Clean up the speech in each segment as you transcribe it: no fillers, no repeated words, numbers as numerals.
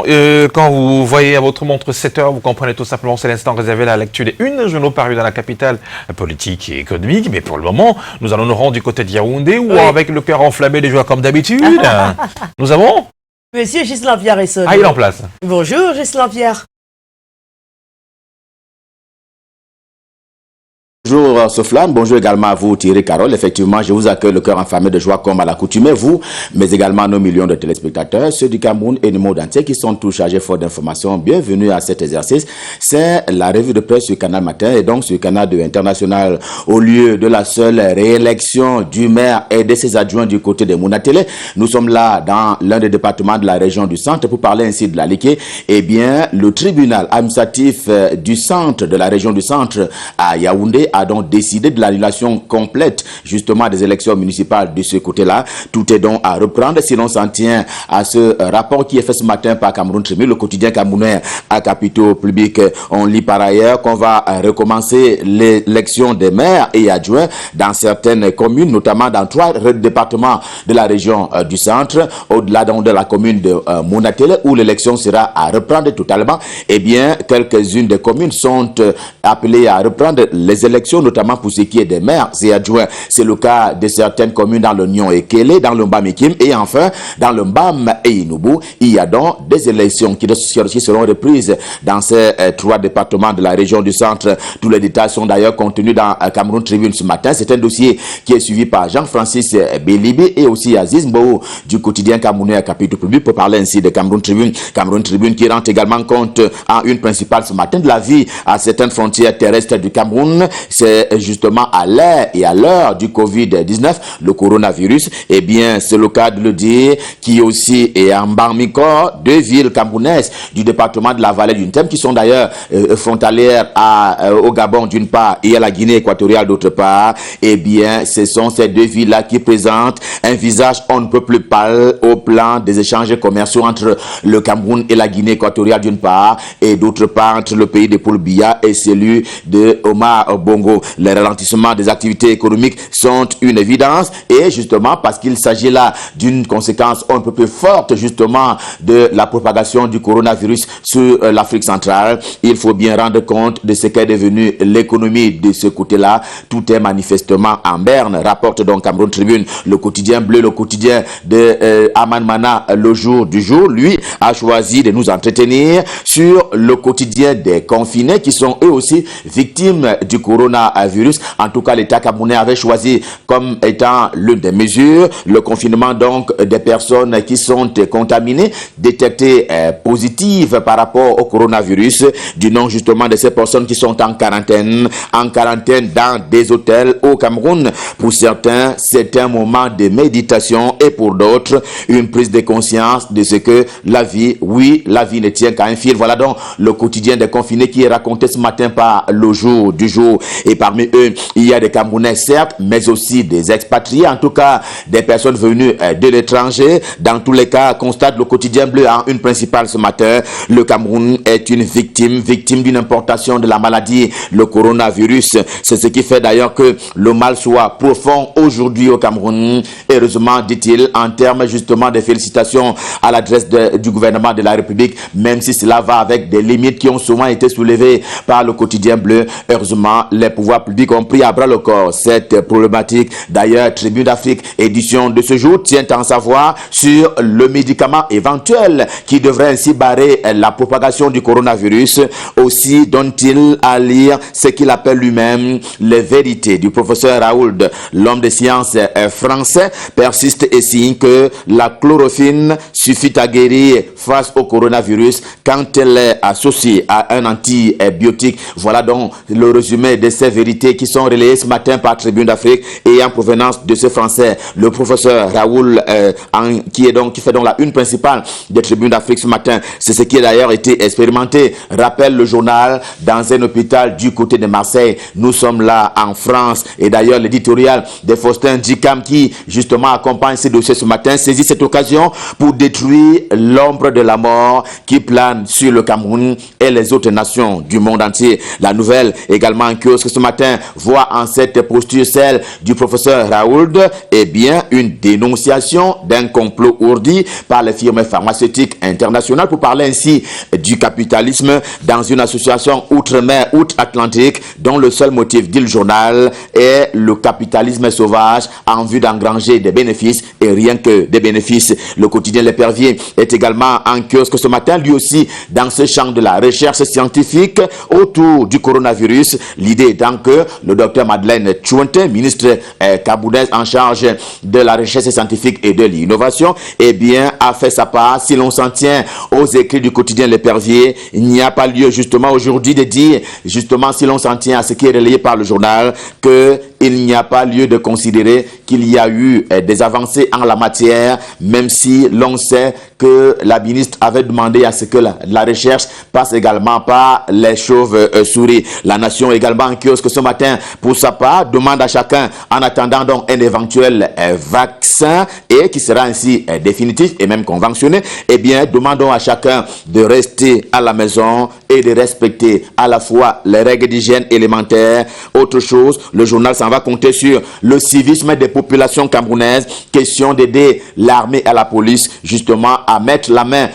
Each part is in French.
Quand vous voyez à votre montre 7 heures, vous comprenez tout simplement c'est l'instant réservé à la lecture des une journaux parus dans la capitale politique et économique. Mais pour le moment, nous allons nous rendre du côté de Yaoundé où, avec le cœur enflammé des joies comme d'habitude, nous avons... Monsieur Ghislain Pierre est sonné. Ah, il est en place. Bonjour Ghislain Pierre. Bonjour Soflane, bonjour également à vous Thierry Carole. Effectivement, je vous accueille le cœur enflammé de joie comme à l'accoutumée, vous, mais également nos millions de téléspectateurs, ceux du Cameroun et du monde entier qui sont tous chargés fort d'informations. Bienvenue à cet exercice. C'est la revue de presse sur Canal Matin et donc sur Canal 2 International. Au lieu de la seule réélection du maire et de ses adjoints du côté de Mounatélé, nous sommes là dans l'un des départements de la région du centre pour parler ainsi de la Liké. Eh bien, le tribunal administratif du centre, de la région du centre à Yaoundé, a donc décidé de l'annulation complète justement des élections municipales de ce côté-là. Tout est donc à reprendre si l'on s'en tient à ce rapport qui est fait ce matin par Cameroun Tribune, le quotidien camerounais à capitaux publics. On lit par ailleurs qu'on va recommencer l'élection des maires et adjoints dans certaines communes, notamment dans 3 départements de la région du centre, au-delà donc de la commune de Mounatélé où l'élection sera à reprendre totalement. Eh bien, quelques-unes des communes sont appelées à reprendre les élections, notamment pour ce qui est des maires et adjoints. C'est le cas de certaines communes dans le Nyon et Kélé, dans le Mbam et Kim, et enfin dans le Mbam et Inubu. Il y a donc des élections qui seront reprises dans ces 3 départements de la région du centre. Tous les détails sont d'ailleurs contenus dans Cameroun Tribune ce matin. C'est un dossier qui est suivi par Jean-Francis Bélibi et aussi Aziz Mbou du quotidien camerounais à capitaux publics pour parler ainsi de Cameroun Tribune. Cameroun Tribune qui rend également compte en une principale ce matin de la vie à certaines frontières terrestres du Cameroun. C'est justement à l'ère et à l'heure du Covid-19, le coronavirus. Eh bien, c'est le cas de le dire, qui aussi est en Bamiko, 2 villes camerounaises du département de la vallée du Ntem, qui sont d'ailleurs frontalières au Gabon d'une part et à la Guinée équatoriale d'autre part. Eh bien, ce sont ces 2 villes-là qui présentent un visage on ne peut plus pâle au plan des échanges commerciaux entre le Cameroun et la Guinée équatoriale d'une part et d'autre part entre le pays de Paul Biya et celui de Omar Bongo. Les ralentissements des activités économiques sont une évidence et justement parce qu'il s'agit là d'une conséquence un peu plus forte justement de la propagation du coronavirus sur l'Afrique centrale, il faut bien rendre compte de ce qu'est devenu l'économie de ce côté-là. Tout est manifestement en berne, rapporte donc Cameroun Tribune. Le quotidien bleu, le quotidien de Aman Mana, le jour du jour, lui a choisi de nous entretenir sur le quotidien des confinés qui sont eux aussi victimes du coronavirus. En tout cas, l'État camerounais avait choisi comme étant l'une des mesures le confinement donc des personnes qui sont contaminées, détectées positives par rapport au coronavirus, du nom justement de ces personnes qui sont en quarantaine dans des hôtels au Cameroun. Pour certains, c'est un moment de méditation et pour d'autres, une prise de conscience de ce que la vie, oui, la vie ne tient qu'à un fil. Voilà donc le quotidien des confinés qui est raconté ce matin par le jour du jour. Et parmi eux, il y a des Camerounais certes, mais aussi des expatriés, en tout cas des personnes venues de l'étranger. Dans tous les cas, constate le quotidien bleu en une principale ce matin, le Cameroun est une victime d'une importation de la maladie, le coronavirus. C'est ce qui fait d'ailleurs que le mal soit profond aujourd'hui au Cameroun. Heureusement, dit-il, en termes justement de félicitations à l'adresse du gouvernement de la République, même si cela va avec des limites qui ont souvent été soulevées par le quotidien bleu. Heureusement, les pouvoirs publics ont pris à bras le corps cette problématique. D'ailleurs, Tribune d'Afrique, édition de ce jour, tient à en savoir sur le médicament éventuel qui devrait ainsi barrer la propagation du coronavirus. Aussi donne-t-il à lire ce qu'il appelle lui-même les vérités du professeur Raoult, l'homme des sciences français, persiste et signe que la chloroquine suffit à guérir face au coronavirus quand elle est associée à un antibiotique. Voilà donc le résumé de ces vérités qui sont relayées ce matin par Tribune d'Afrique et en provenance de ce français, le professeur Raoult, qui fait donc la une principale de Tribune d'Afrique ce matin. C'est ce qui a d'ailleurs été expérimenté, rappelle le journal, dans un hôpital du côté de Marseille. Nous sommes là en France et d'ailleurs l'éditorial de Faustin Djikam qui justement accompagne ces dossiers ce matin saisit cette occasion pour détruire l'ombre de la mort qui plane sur le Cameroun et les autres nations du monde entier. La nouvelle également en kiosque ce matin voit en cette posture celle du professeur Raoult, eh bien, une dénonciation d'un complot ourdi par les firmes pharmaceutiques internationales pour parler ainsi du capitalisme dans une association outre-mer, outre-Atlantique, dont le seul motif, dit le journal, est le capitalisme sauvage en vue d'engranger des bénéfices et rien que des bénéfices. Le quotidien L'Épervier est également en kiosque ce matin, lui aussi dans ce champ de la recherche scientifique autour du coronavirus. L'idée étant que le docteur Madeleine Tchouente, ministre kabounaise en charge de la recherche scientifique et de l'innovation, eh bien, a fait sa part. Si l'on s'en tient aux écrits du quotidien L'Épervier, il n'y a pas lieu justement aujourd'hui de dire, justement, si l'on s'en tient à ce qui est relayé par le journal, que il n'y a pas lieu de considérer qu'il y a eu des avancées en la matière, même si l'on sait que la ministre avait demandé à ce que la recherche passe également par les chauves-souris. La Nation également en kiosque ce matin, pour sa part, demande à chacun, en attendant donc un éventuel vaccin, et qui sera ainsi définitif et même conventionné, eh bien, demandons à chacun de rester à la maison et de respecter à la fois les règles d'hygiène élémentaires. Autre chose, le journal s'en va compter sur le civisme des populations camerounaises, question d'aider l'armée et la police justement à mettre la main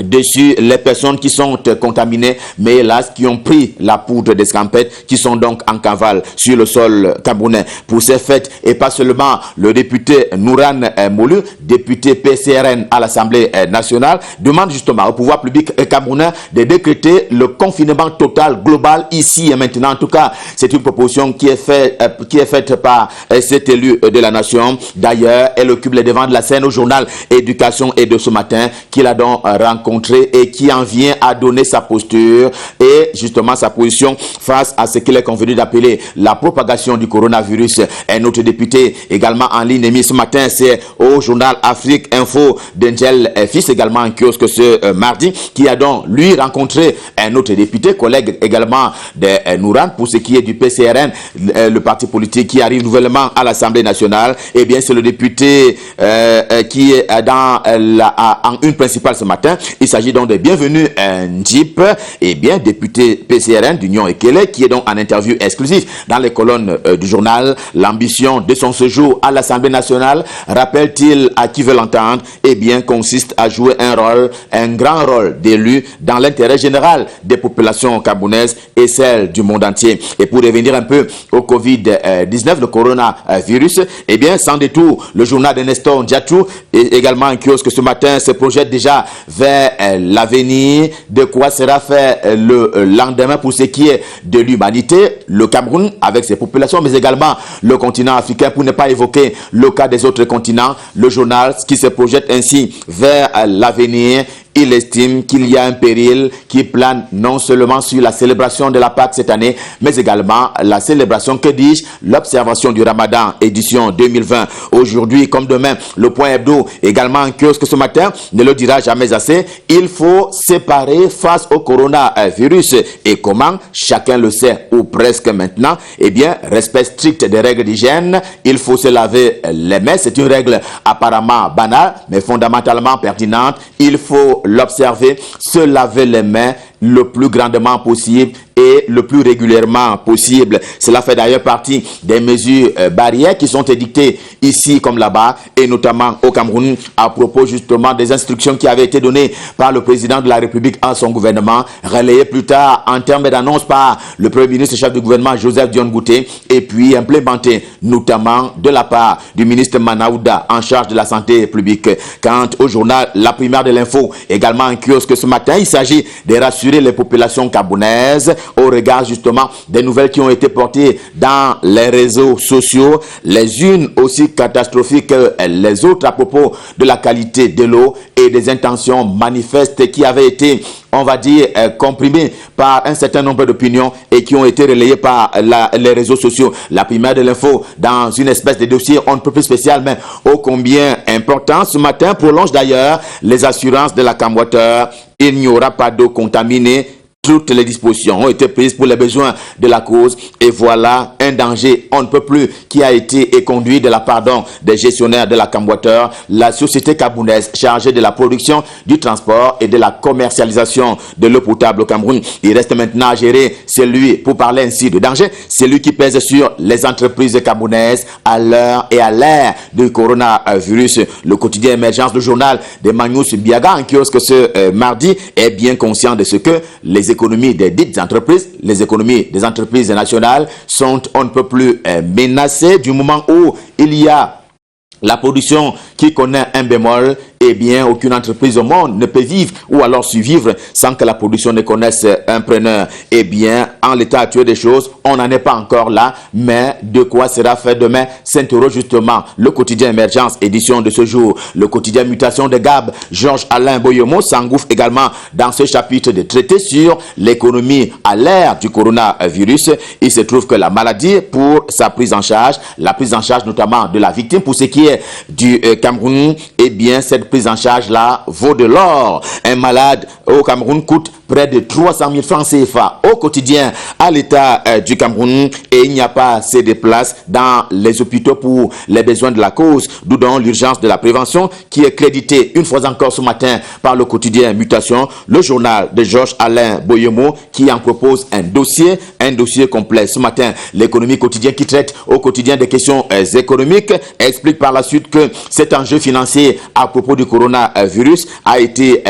dessus les personnes qui sont contaminées, mais hélas, qui ont pris la poudre d'escampette, qui sont donc en cavale sur le sol camerounais. Pour ces faits, et pas seulement le député Nouran Molu, député PCRN à l'Assemblée nationale, demande justement au pouvoir public camerounais de décréter le confinement total global ici et maintenant. En tout cas, c'est une proposition qui est faite par cet élu de la nation. D'ailleurs, elle occupe les devants de la scène au journal Éducation et de ce matin, qu'il a donc rencontré et qui en vient à donner sa posture et justement sa position face à ce qu'il est convenu d'appeler la propagation du coronavirus. Un autre député également en ligne émis ce matin, c'est au journal Afrique Info d'Angel Fils, également en kiosque ce mardi, qui a donc lui rencontré un autre député, collègue également de Nouran, pour ce qui est du PCRN, le parti politique qui arrive nouvellement à l'Assemblée nationale. Eh bien, c'est le député qui est en une principale ce matin. Il s'agit donc de Bienvenue Njip, et bien député PCRN d'Union Ekele, qui est donc en interview exclusive dans les colonnes du journal. L'ambition de son séjour à l'Assemblée nationale, rappelle-t-il à qui veut l'entendre, eh bien consiste à jouer un grand rôle d'élu dans l'intérêt général des populations camerounaises et celles du monde entier. Et pour revenir un peu au Covid-19, le coronavirus, eh bien sans détour, le journal de Nestor Ndiatou, et également un kiosque ce matin, se projette déjà vers l'avenir, de quoi sera fait le lendemain pour ce qui est de l'humanité, le Cameroun avec ses populations, mais également le continent africain, pour ne pas évoquer le cas des autres continents. Le journal qui se projette ainsi vers l'avenir. Il estime qu'il y a un péril qui plane non seulement sur la célébration de la Pâque cette année, mais également la célébration, que dis-je, l'observation du Ramadan édition 2020. Aujourd'hui comme demain, le point hebdo également en kiosque ce matin ne le dira jamais assez. Il faut séparer face au coronavirus. Et comment? Chacun le sait, ou presque maintenant. Eh bien, respect strict des règles d'hygiène. Il faut se laver les mains. C'est une règle apparemment banale, mais fondamentalement pertinente. Il faut l'observer, se laver les mains le plus grandement possible et le plus régulièrement possible. Cela fait d'ailleurs partie des mesures barrières qui sont édictées ici comme là-bas, et notamment au Cameroun, à propos justement des instructions qui avaient été données par le président de la République à son gouvernement, relayées plus tard en termes d'annonce par le Premier ministre chef du gouvernement Joseph Dion Ngouté, et puis implémentées notamment de la part du ministre Manaouda en charge de la santé publique. Quant au journal La Primaire de l'Info, également en kiosque ce matin, il s'agit de rassurer les populations camerounaises au regard justement des nouvelles qui ont été portées dans les réseaux sociaux, les unes aussi catastrophiques que les autres à propos de la qualité de l'eau et des intentions manifestes qui avaient été, on va dire, comprimées par un certain nombre d'opinions et qui ont été relayées par les réseaux sociaux. La Primaire de l'Info, dans une espèce de dossier on ne peut plus spécial, mais ô combien important, ce matin prolonge d'ailleurs les assurances de la Camwater. Il n'y aura pas d'eau contaminée Toutes les dispositions ont été prises pour les besoins de la cause et voilà un danger, on ne peut plus, qui a été conduit de la part des gestionnaires de la Camwater, la société camerounaise chargée de la production, du transport et de la commercialisation de l'eau potable au Cameroun. Il reste maintenant à gérer celui, pour parler ainsi de danger, celui qui pèse sur les entreprises camerounaises à l'heure et à l'ère du coronavirus. Le quotidien Émergence, le journal de Magnus Biaga en kiosque ce mardi, est bien conscient de ce que les économies des dites entreprises, les économies des entreprises nationales sont on ne peut plus menacées du moment où il y a la production qui connaît un bémol. Eh bien, aucune entreprise au monde ne peut vivre ou alors survivre sans que la production ne connaisse un preneur. Eh bien, en l'état actuel des choses, on n'en est pas encore là, mais de quoi sera fait demain s'interroge justement le quotidien Émergence, édition de ce jour. Le quotidien Mutation de Gab, Georges-Alain Boyomo s'engouffre également dans ce chapitre de traité sur l'économie à l'ère du coronavirus. Il se trouve que la maladie, pour sa prise en charge, la prise en charge notamment de la victime, pour ce qui est du Cameroun, eh bien, cette prise en charge là vaut de l'or. Un malade au Cameroun coûte près de 300 000 francs CFA au quotidien à l'État du Cameroun et il n'y a pas assez de places dans les hôpitaux pour les besoins de la cause, d'où donc l'urgence de la prévention qui est créditée une fois encore ce matin par le quotidien Mutation, le journal de Georges-Alain Boyemo qui en propose un dossier complet ce matin. L'économie quotidienne qui traite au quotidien des questions économiques explique par la suite que cet enjeu financier à propos du coronavirus a été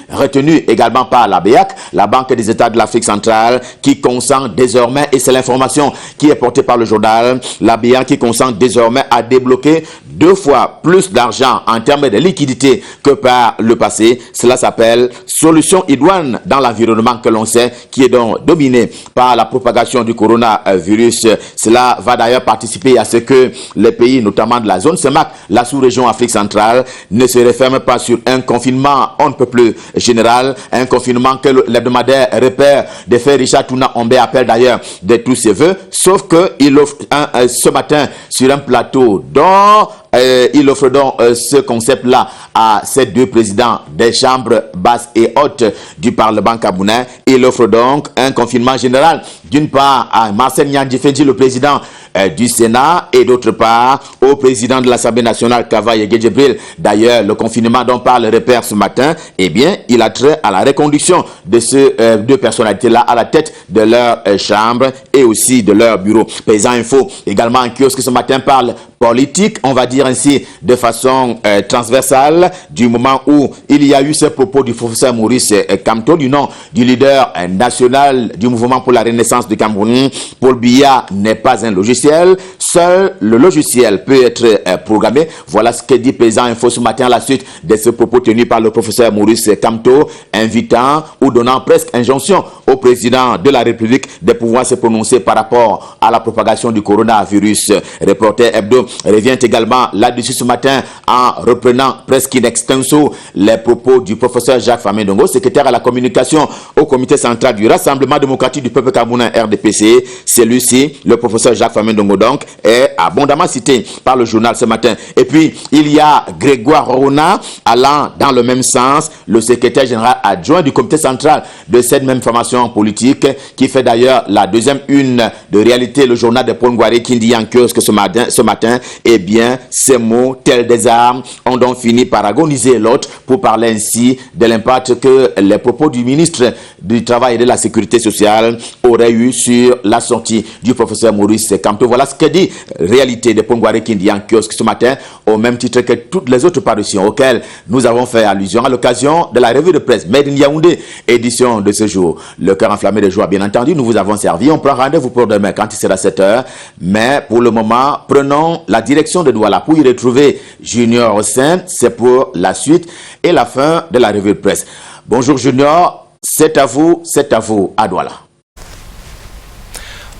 retenu également par la BEAC, la Banque des États de l'Afrique centrale, qui consent désormais, et c'est l'information qui est portée par le journal, la BEAC qui consent désormais à débloquer 2 fois plus d'argent en termes de liquidité que par le passé. Cela s'appelle solution idoine dans l'environnement que l'on sait, qui est donc dominé par la propagation du coronavirus. Cela va d'ailleurs participer à ce que les pays, notamment de la zone CEMAC, la sous-région Afrique centrale, ne se referment pas sur un confinement on ne peut plus général, un confinement que l'hebdomadaire repère de fait Richard Touna Ombe appelle d'ailleurs de tous ses voeux, sauf qu'il offre ce matin sur un plateau dont il offre donc ce concept-là à ces 2 présidents des chambres basses et hautes du Parlement camerounais. Il offre donc un confinement général, d'une part à Marcel Nyandji-Fedji, le président du Sénat, et d'autre part au président de l'Assemblée nationale, Kavaye Gedjebril. D'ailleurs, le confinement dont parle le repère ce matin, eh bien, il a trait à la reconduction de ces 2 personnalités-là à la tête de leur chambre et aussi de leur bureau. Paysan Info, également en kiosque ce matin, parle politique, on va dire ainsi, de façon transversale, du moment où il y a eu ce propos du professeur Maurice Kamto, du nom du leader national du mouvement pour la renaissance du Cameroun. Paul Biya n'est pas un logiciel, seul le logiciel peut être programmé. Voilà ce que dit Paysan Info ce matin à la suite de ce propos tenu par le professeur Maurice Kamto, invitant ou donnant presque injonction au président de la République de pouvoir se prononcer par rapport à la propagation du coronavirus. Reporter Hebdo revient également là-dessus ce matin en reprenant presque in extenso les propos du professeur Jacques Famendongo, secrétaire à la communication au comité central du Rassemblement démocratique du peuple camerounais RDPC. Celui-ci, le professeur Jacques Famendongo donc, est abondamment cité par le journal ce matin. Et puis, il y a Grégoire Rona allant dans le même sens, le secrétaire général adjoint du comité central de cette même formation politique, qui fait d'ailleurs la deuxième une de réalité, le journal de Paul Ngouari qui dit en kiosque ce matin, eh bien, ces mots, tels des armes, ont donc fini par agoniser l'autre pour parler ainsi de l'impact que les propos du ministre du Travail et de la Sécurité sociale auraient eu sur la sortie du professeur Maurice Kamto. Voilà ce que dit réalité de Paul Ngouari qui dit en kiosque ce matin, au même titre que toutes les autres parutions auxquelles nous avons fait allusion à l'occasion de la revue de presse Made in Yaoundé, édition de ce jour. Le cœur enflammé de joie, bien entendu, nous vous avons servi. On prend rendez-vous pour demain quand il sera 7h. Mais pour le moment, prenons la direction de Douala pour y retrouver Junior Hossein. C'est pour la suite et la fin de la revue de presse. Bonjour Junior, c'est à vous à Douala.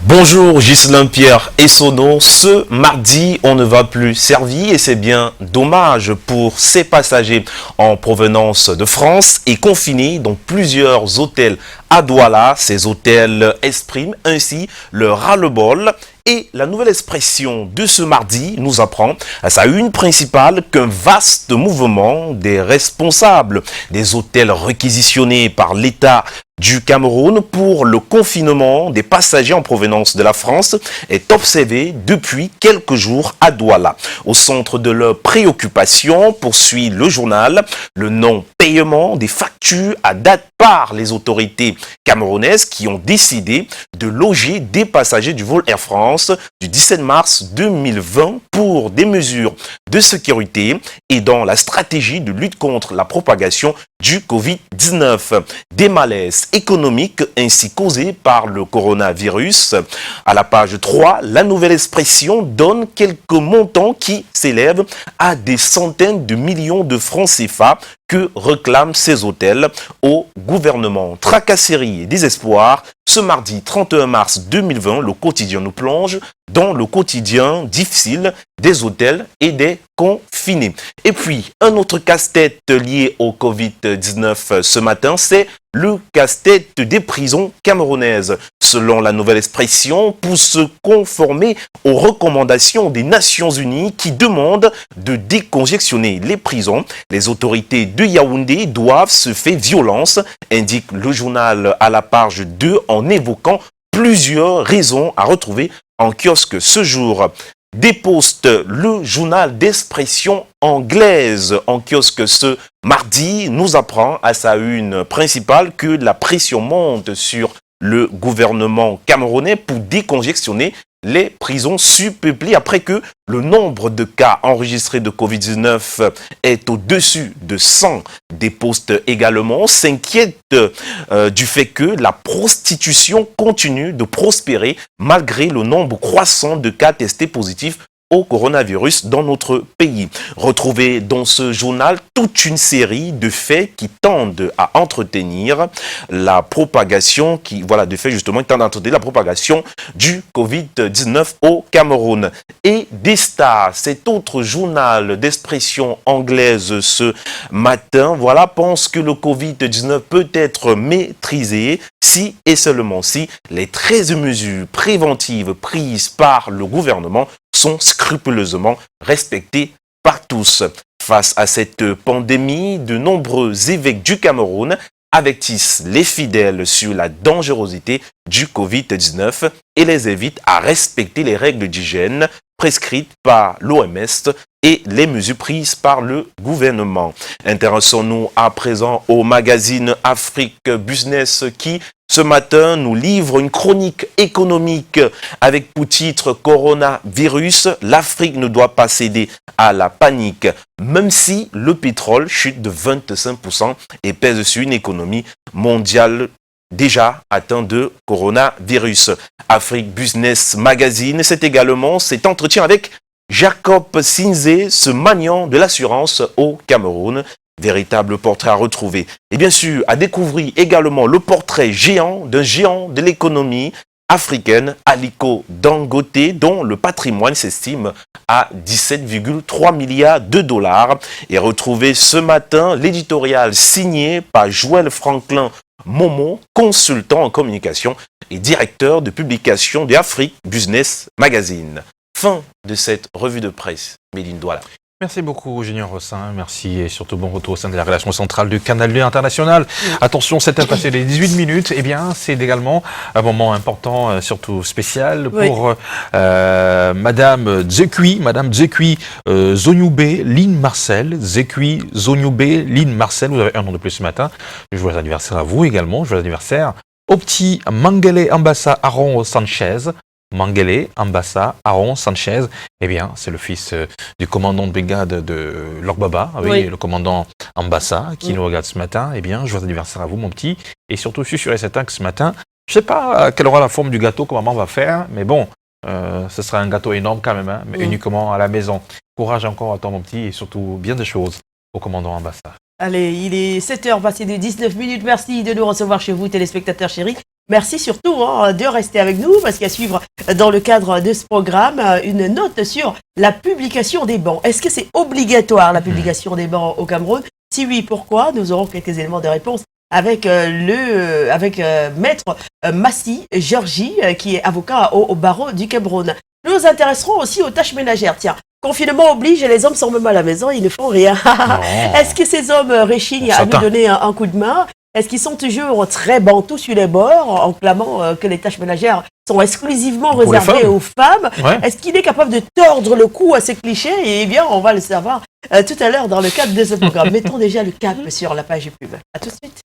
Bonjour Ghislain Pierre Essonneau. Ce mardi, on ne va plus servir et c'est bien dommage pour ces passagers en provenance de France et confinés dans plusieurs hôtels à Douala. Ces hôtels expriment ainsi le ras-le-bol. Et la nouvelle expression de ce mardi nous apprend à sa une principale qu'un vaste mouvement des responsables des hôtels réquisitionnés par l'État du Cameroun pour le confinement des passagers en provenance de la France est observé depuis quelques jours à Douala. Au centre de leur préoccupation, poursuit le journal, le non-paiement des factures à date par les autorités camerounaises qui ont décidé de loger des passagers du vol Air France du 17 mars 2020 pour des mesures de sécurité et dans la stratégie de lutte contre la propagation du Covid-19. Des malaises économiques ainsi causés par le coronavirus. À la page 3, la nouvelle expression donne quelques montants qui s'élèvent à des centaines de millions de francs CFA que réclament ces hôtels au gouvernement. Tracasserie et désespoir. Ce mardi 31 mars 2020, le quotidien nous plonge dans le quotidien difficile des hôtels et des confinés. Et puis, un autre casse-tête lié au Covid-19 ce matin, c'est le casse-tête des prisons camerounaises. Selon la nouvelle expression, pour se conformer aux recommandations des Nations Unies qui demandent de décongestionner les prisons, les autorités de Yaoundé doivent se faire violence, indique le journal à la page 2 en évoquant plusieurs raisons à retrouver en kiosque ce jour. Déposte le journal d'expression anglaise en kiosque ce mardi, nous apprend à sa une principale que la pression monte sur le gouvernement camerounais pour décongestionner les prisons surpeuplées après que le nombre de cas enregistrés de Covid-19 est au-dessus de 100. Des postes également s'inquiètent du fait que la prostitution continue de prospérer malgré le nombre croissant de cas testés positifs au coronavirus dans notre pays. Retrouvez dans ce journal toute une série de faits qui tendent à entretenir la propagation, la propagation du Covid-19 au Cameroun. Et Destar, cet autre journal d'expression anglaise ce matin, pense que le Covid-19 peut être maîtrisé si et seulement si les 13 mesures préventives prises par le gouvernement sont scrupuleusement respectés par tous. Face à cette pandémie, de nombreux évêques du Cameroun avertissent les fidèles sur la dangerosité du Covid-19 et les invitent à respecter les règles d'hygiène prescrites par l'OMS et les mesures prises par le gouvernement. Intéressons-nous à présent au magazine Afrique Business qui, ce matin, nous livre une chronique économique avec pour titre « Coronavirus, l'Afrique ne doit pas céder à la panique », même si le pétrole chute de 25% et pèse sur une économie mondiale déjà atteinte de coronavirus. Afrique Business Magazine, c'est également cet entretien avec Jacob Sinzé, ce magnat de l'assurance au Cameroun. Véritable portrait à retrouver. Et bien sûr, à découvrir également le portrait géant d'un géant de l'économie africaine, Aliko Dangote, dont le patrimoine s'estime à 17,3 milliards de dollars. Et retrouver ce matin l'éditorial signé par Joël Franklin Momo, consultant en communication et directeur de publication de Afrique Business Magazine. Fin de cette revue de presse. Méline Douala. Merci beaucoup, Junior Rossin. Merci et surtout bon retour au sein de la rédaction centrale du Canal 2 International. Attention, c'est passé les 18 minutes. Eh bien, c'est également un moment important, surtout spécial pour Madame Dzekui Zonyoube Lynn Marcel. Dzekui Zonyoube Lynn Marcel. Vous avez un nom de plus ce matin. Joyeux anniversaire à vous également. Joyeux anniversaire au petit Mangele Ambassa Aaron Sanchez. Mangele Ambassa Aaron Sanchez, eh bien, c'est le fils du commandant de brigade de Lorbaba, le commandant Ambassa, qui nous regarde ce matin. Eh bien, joyeux anniversaire à vous, mon petit. Et surtout, je suis sûr et certain que ce matin, je ne sais pas quelle aura la forme du gâteau que maman va faire, mais bon, ce sera un gâteau énorme quand même, mais uniquement à la maison. Courage encore à toi, mon petit, et surtout bien de choses au commandant Ambassa. Allez, il est 7h passé de 19 minutes. Merci de nous recevoir chez vous, téléspectateurs chéris. Merci surtout de rester avec nous parce qu'à suivre dans le cadre de ce programme une note sur la publication des bans. Est-ce que c'est obligatoire la publication des bans au Cameroun? Si oui, pourquoi? Nous aurons quelques éléments de réponse avec Maître Massi Georgie qui est avocat au barreau du Cameroun. Nous nous intéresserons aussi aux tâches ménagères. Tiens, confinement oblige et les hommes sont même à la maison, ils ne font rien. Est-ce que ces hommes réchignent à nous donner un coup de main? Est-ce qu'ils sont toujours très bantous sur les bords, en clamant que les tâches ménagères sont exclusivement Pour les réservées femmes. aux femmes? Ouais. Est-ce qu'il est capable de tordre le cou à ces clichés? Eh bien, on va le savoir tout à l'heure dans le cadre de ce programme. Mettons déjà le cap sur la page pub. À tout de suite.